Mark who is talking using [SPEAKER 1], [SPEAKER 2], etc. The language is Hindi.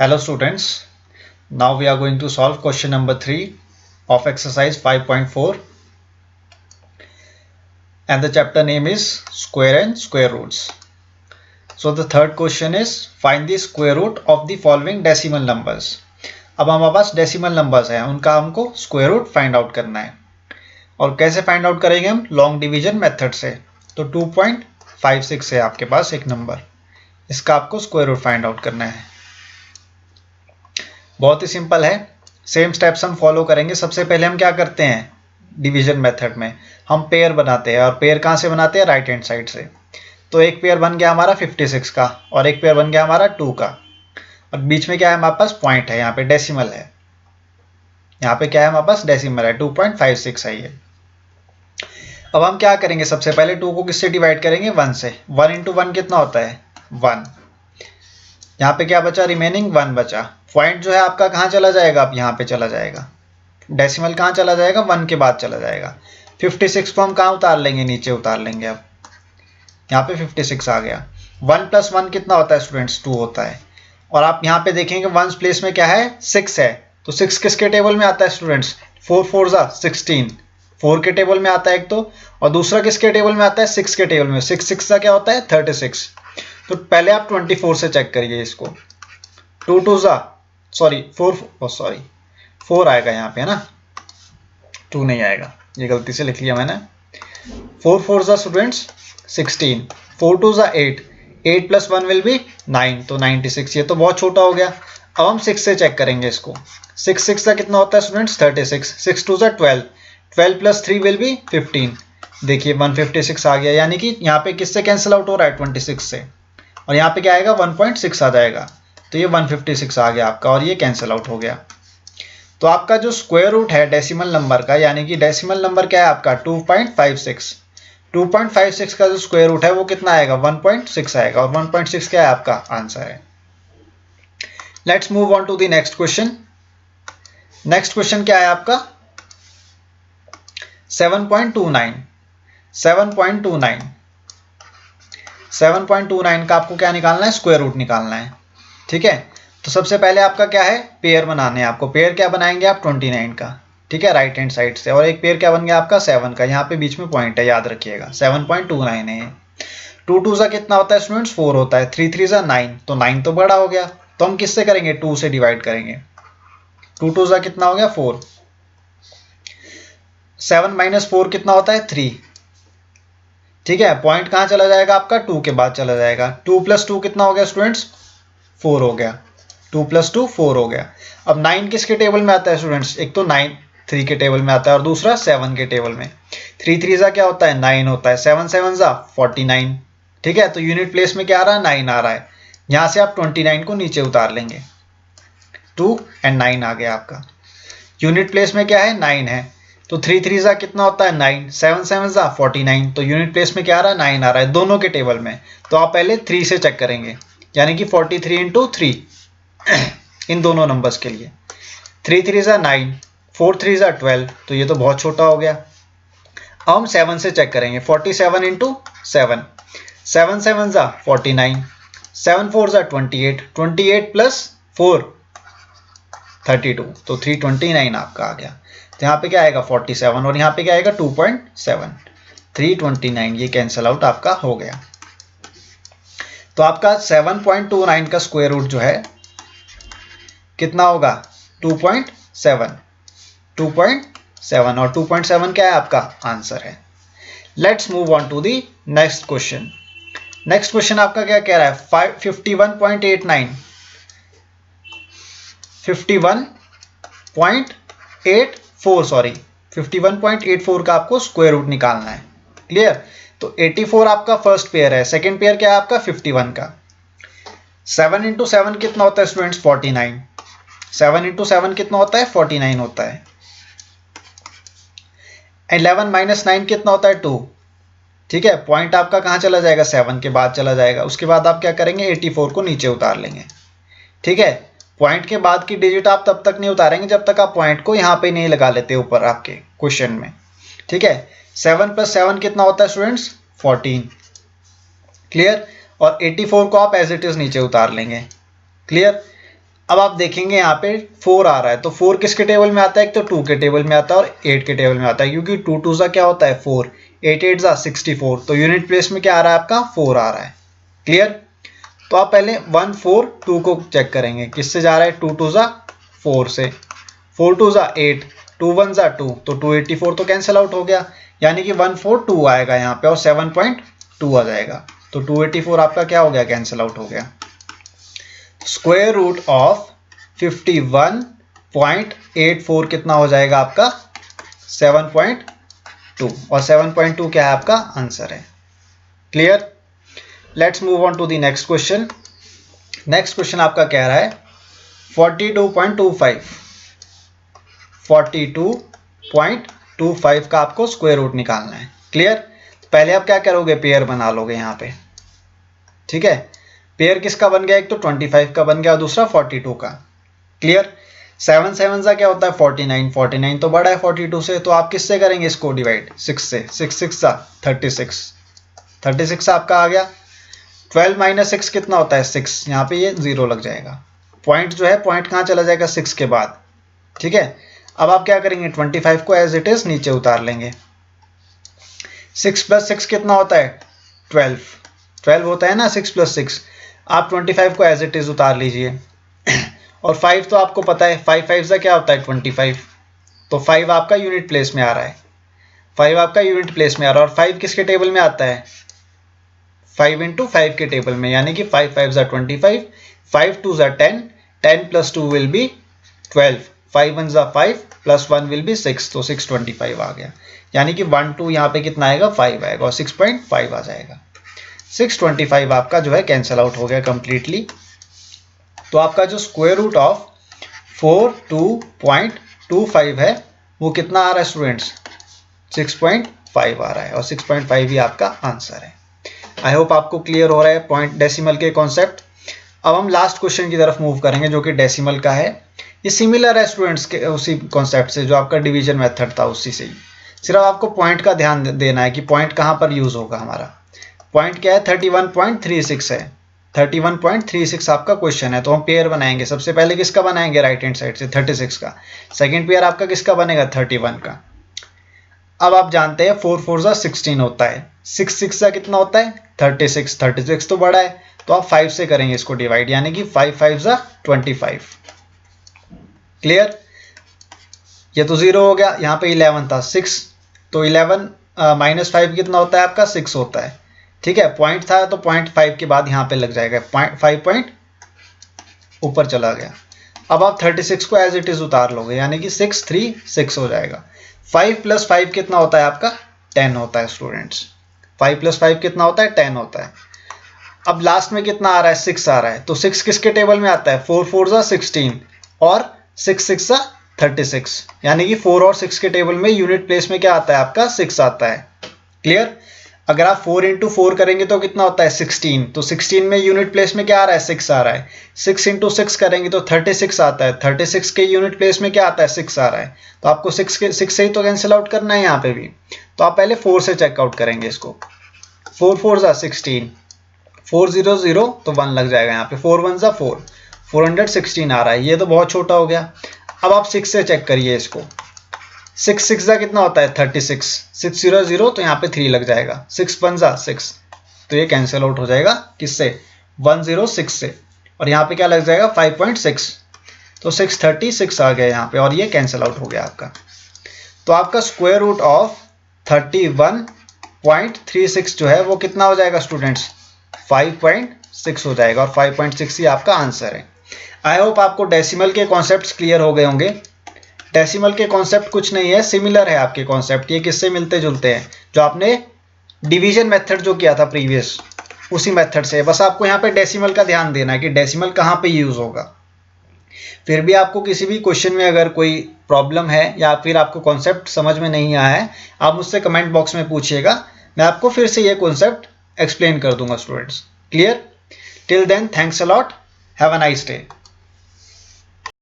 [SPEAKER 1] Hello students, now we are going to solve question number 3 of exercise 5.4 and the chapter name is square and square roots. So the third question is find the square root of the following decimal numbers. अब हमारे पास डेसिमल नंबर्स हैं, उनका हमको स्क्वायर रूट फाइंड आउट करना है और कैसे फाइंड आउट करेंगे हम लॉन्ग डिवीजन मेथड से। तो 2.56 है आपके पास एक नंबर, इसका आपको स्क्वायर रूट फाइंड आउट करना है। बहुत ही सिंपल है, सेम स्टेप्स हम फॉलो करेंगे। सबसे पहले हम क्या करते हैं, डिवीजन मेथड में हम पेयर बनाते हैं और पेयर कहाँ से बनाते हैं, राइट हैंड साइड से। तो एक पेयर बन गया हमारा 56 का और एक पेयर बन गया हमारा 2 का और बीच में क्या है हमारे पास पॉइंट है, यहाँ पे डेसिमल है, यहाँ पे क्या है हमारे पास डेसिमल है, 2.56 है ये। अब हम क्या करेंगे, सबसे पहले 2 को किससे डिवाइड करेंगे, 1 से। 1 इंटू 1 कितना होता है, 1। यहाँ पे क्या बचा, रिमेनिंग 1 बचा। पॉइंट जो है आपका कहाँ चला जाएगा, अब यहाँ पे चला जाएगा। डेसिमल कहाँ चला जाएगा, 1 के बाद चला जाएगा। 56 को हम कहाँ उतार लेंगे, नीचे उतार लेंगे। अब यहाँ पे 56 आ गया। 1 + 1 कितना होता है स्टूडेंट्स, 2 होता है। और आप यहाँ पे देखेंगे 1 प्लेस में क्या है, 6 है। तो 6 किसके टेबल में आता है स्टूडेंट्स, 4 4 जा 16, 4 के टेबल में आता है एक तो, और दूसरा किसके टेबल में आता है, 6 के टेबल में। 6 6 का क्या होता है, 36। तो पहले आप 24 से चेक करिए इसको। 2 2 जा सॉरी 4 आएगा यहाँ पे, है ना, 2 नहीं आएगा, ये गलती से लिख लिया मैंने। 4 4 जा स्टूडेंट्स 16, 4 2 जा 8, 8 + 1 विल बी 9, तो 96। ये तो बहुत छोटा हो गया। अब हम 6 से चेक करेंगे इसको। 6 6 का कितना होता है स्टूडेंट्स, 36। 6 2 जा 12, 12 + 3 विल बी 15। देखिए 156 आ गया, यानी कि यहाँ पे किससे कैंसिल आउट हो रहा है, 26 से, और यहाँ पे क्या आएगा 1.6 आ जाएगा। तो ये 156 आ गया आपका और ये कैंसिल आउट हो गया। तो आपका जो स्क्वायर रूट है डेसिमल नंबर का, यानी कि डेसिमल नंबर क्या है आपका 2.56, 2.56 का जो स्क्वायर रूट है वो कितना आएगा, 1.6 आएगा, और 1.6 क्या है आपका आंसर है। Let's move on to the next question. Next question क्या है आपका 7.29। 7.29 7.29 का आपको क्या निकालना है, स्क्वायर रूट निकालना है। ठीक है, तो सबसे पहले आपका क्या है, पेयर बनाने हैं आपको। पेयर क्या बनाएंगे आप, 29 का, ठीक है, राइट हैंड साइड से। और एक पेयर क्या बन गया आपका 7 का, यहाँ पे बीच में पॉइंट है, याद रखिएगा। 7.29 है। 2 2 सा कितना होता है स्टूडेंट्स, 4 होता है। 3 3 सा 9, तो 9 तो बड़ा हो गया, तो हम किससे करेंगे, 2 से डिवाइड करेंगे। 2 2 सा कितना हो गया 4। 7 - 4 कितना होता है, 3। ठीक है, पॉइंट कहाँ चला जाएगा आपका, 2 के बाद चला जाएगा। 2 + 2 कितना हो गया स्टूडेंट्स, 4 हो गया। 2 + 2 4 हो गया। अब 9 किसके टेबल में आता है स्टूडेंट्स, एक तो 9 3 के टेबल में आता है और दूसरा 7 के टेबल में। 3 3 जा क्या होता है, 9 होता है। 7 7 जा 49। ठीक है, तो यूनिट प्लेस में क्या आ रहा है, 9 आ रहा है। यहाँ से आप 29 को नीचे उतार लेंगे। 2 और 9 आ गया आपका। यूनिट प्लेस में क्या है, 9 है। तो 3 3 जा कितना होता है, 9। 7 7 जा 49, तो यूनिट प्लेस में क्या आ रहा है, 9 आ रहा है दोनों के टेबल में। तो आप पहले 3 से चेक करेंगे, यानी कि 43 × 3 इन दोनों नंबर्स के लिए। 3 3 जा 9, 4 3 जा 12, तो ये तो बहुत छोटा हो गया। अब हम 7 से चेक करेंगे। 47 × 7, 7 7 जा 49, 7 4 जा 28, 28 + 4 32, तो 329 आपका आ गया। तो यहाँ पे क्या आएगा 47 और यहाँ पे क्या आएगा 2.7, 329, ये कैंसिल आउट आपका हो गया। तो आपका 7.29 का स्क्वायर रूट जो है कितना होगा, 2.7, 2.7, और 2.7 क्या है आपका आंसर है। Let's move on to the next question. Next question आपका क्या कह रहा है, 51.89, 51.84 सॉरी 51.84 का आपको स्क्वायर रूट निकालना है। क्लियर, तो 84 आपका फर्स्ट पेयर है, सेकंड पेयर क्या है आपका 51 का। 7 × 7 कितना होता है स्टूडेंट्स, 49। 7 × 7 कितना होता है, 49 होता है। 11 - 9 कितना होता है, 2। ठीक है, पॉइंट आपका कहाँ चला जाएगा, 7 के बाद चला जाएगा। उसके बाद आप क्या करेंगे, 84 को नीचे उतार लेंगे। ठीक है, पॉइंट के बाद की डिजिट आप तब तक नहीं उतारेंगे जब तक आप पॉइंट को यहाँ पे नहीं लगा लेते ऊपर आपके क्वेश्चन में। ठीक है, 7 + 7 कितना होता है स्टूडेंट्स, 14। क्लियर, और 84 को आप एज इट इज नीचे उतार लेंगे। क्लियर, अब आप देखेंगे यहाँ पे 4 आ रहा है, तो 4 किसके टेबल में आता है? एक तो 2 के टेबल में आता है और 8 के टेबल में आता है, क्योंकि 2 2 सा क्या होता है 4, 8 8 सा 64, तो यूनिट प्लेस में क्या आ रहा है आपका 4 आ रहा है। क्लियर? तो आप पहले 1 4 2 को चेक करेंगे, किससे जा रहा है? 2 2 सा 4 से, 4 2 सा 8, 2 1 सा 2, तो 284 तो कैंसिल आउट हो गया, यानी कि 142 आएगा यहाँ पे और 7.2 आ जाएगा, तो 284 आपका क्या हो गया? कैंसिल आउट हो गया। स्क्वायर रूट ऑफ 51.84 कितना हो जाएगा आपका? 7.2, और 7.2 क्या है आपका आंसर है। Clear? Let's move on to the next question. Next question आपका कह रहा है 42.25 का आपको स्क्वायर रूट निकालना है। क्लियर? पहले आप क्या करोगे? पेयर बना लोगे यहाँ पे, ठीक है। पेयर किसका बन गया? एक तो 25 का बन गया और दूसरा 42 का। क्लियर? 7 7 सा क्या होता है? 49, 49 तो बड़ा है 42 से, तो आप किससे करेंगे इसको डिवाइड? 6 से, 6 6 सा 36, 36 आपका आ गया। 12 माइनस 6 कितना होता है? 6, यहाँ पे ये 0 लग जाएगा, पॉइंट जो है पॉइंट कहाँ चला जाएगा? 6 के बाद, ठीक है। अब आप क्या करेंगे? 25 को एज इट इज नीचे उतार लेंगे। 6 प्लस 6 कितना होता है? 12, 12 होता है ना 6 प्लस 6। आप 25 को एज इट इज उतार लीजिए और 5 तो आपको पता है, 5 5 सा क्या होता है? 25, तो 5 आपका यूनिट प्लेस में आ रहा है, 5 आपका यूनिट प्लेस में आ रहा है। और 5 किसके टेबल में आता है? 5 इंटू 5 के टेबल में, यानी कि 5 5 सा 25, 5 2 सा 10, 10 प्लस 2 विल बी 12, 5 1 सा 5 प्लस 1 विल बी 6, तो 625 आ गया, यानी कि 1 2 यहाँ पे कितना आएगा? 5 आएगा और 6.5 आ जाएगा। 625 आपका जो है कैंसिल आउट हो गया कंप्लीटली। तो आपका जो स्क्वायर रूट ऑफ 42.25 है वो कितना आ रहा है स्टूडेंट्स? 6.5 आ रहा है, और 6.5 ही आपका आंसर है। आई होप आपको क्लियर हो रहा है पॉइंट डेसिमल के कॉन्सेप्ट। अब हम लास्ट क्वेश्चन की तरफ मूव करेंगे जो कि डेसिमल का है। ये सिमिलर है स्टूडेंट्स के उसी कॉन्सेप्ट से जो आपका डिवीजन मेथड था, उसी से ही, सिर्फ आपको पॉइंट का ध्यान देना है कि पॉइंट कहाँ पर यूज होगा हमारा। पॉइंट क्या है? 31.36 है, 31.36 आपका क्वेश्चन है। तो हम पेयर बनाएंगे, सबसे पहले किसका बनाएंगे? राइट हैंड साइड से 36 का। सेकंड पेयर आपका किसका बनेगा? 31 का। अब आप जानते हैं 4 4 सा 16 होता है, 6 6 सा कितना होता है? 36, 36 तो बड़ा है, तो आप 5 से करेंगे इसको डिवाइड, यानी कि 5 5 सा 25। क्लियर? ये तो 0 हो गया, यहाँ पे 11 था 6, तो 11 माइनस 5 कितना होता है आपका? 6 होता है, ठीक है। पॉइंट था तो 0.5 के बाद यहाँ पे लग जाएगा, 5 पॉइंट ऊपर चला गया। अब आप 36 को एज इट इज उतार लोगे, यानी कि 6 3 6 हो जाएगा। 5 प्लस 5 कितना होता है आपका? 10 होता है स्टूडेंट्स। 5 प्लस 5 कितना होता है? 10 होता है। अब लास्ट में कितना आ रहा है? 6 आ रहा है, तो 6 किसके टेबल में आता है? 4 4 सा 16 और 6 6 सा 36, यानी कि 4 और 6 के टेबल में यूनिट प्लेस में क्या आता है आपका? 6 आता है। क्लियर? अगर आप 4 इंटू 4 करेंगे तो कितना होता है? 16, तो 16 में यूनिट प्लेस में क्या आ रहा है? 6 आ रहा है। 6 इंटू 6 करेंगे तो 36 आता है, 36 के यूनिट प्लेस में क्या आता है? 6 आ रहा है, तो आपको 6 से ही तो कैंसिल आउट करना है यहाँ पे भी। तो आप पहले 4 से चेकआउट करेंगे इसको। 4 4 सा 16, 4 0 0 तो 1 लग जाएगा यहाँ पे, 4 1 सा 4, 416 आ रहा है, ये तो बहुत छोटा हो गया। अब आप 6 से चेक करिए इसको। 6 6 सा कितना होता है? 36, 6 0 0 तो यहाँ पे 3 लग जाएगा, 6 1 सा 6, तो ये कैंसिल आउट हो जाएगा किससे? 106 से, और यहाँ पे क्या लग जाएगा? 5.6, तो 636 आ गया यहाँ पे, और ये कैंसिल आउट हो गया आपका। तो आपका स्क्वायर रूट ऑफ 31.36 जो है वो कितना हो जाएगा स्टूडेंट्स? 5.6 हो जाएगा, और 5.6 ही आपका आंसर है। आई होप आपको डेसिमल के कॉन्सेप्ट्स क्लियर हो गए होंगे। डेसिमल के कॉन्सेप्ट कुछ नहीं है, सिमिलर है आपके कॉन्सेप्ट, ये किससे मिलते जुलते हैं? जो आपने डिवीजन मेथड जो किया था प्रीवियस, उसी मेथड से। बस आपको यहाँ पे डेसिमल का ध्यान देना है कि डेसिमल कहाँ पे यूज होगा। फिर भी आपको किसी भी क्वेश्चन में अगर कोई प्रॉब्लम है या फिर आपको कॉन्सेप्ट समझ में नहीं आया है, आप मुझसे कमेंट बॉक्स में पूछिएगा, मैं आपको फिर से ये कॉन्सेप्ट एक्सप्लेन कर दूंगा students. Clear? Till then, thanks a lot, have a nice day.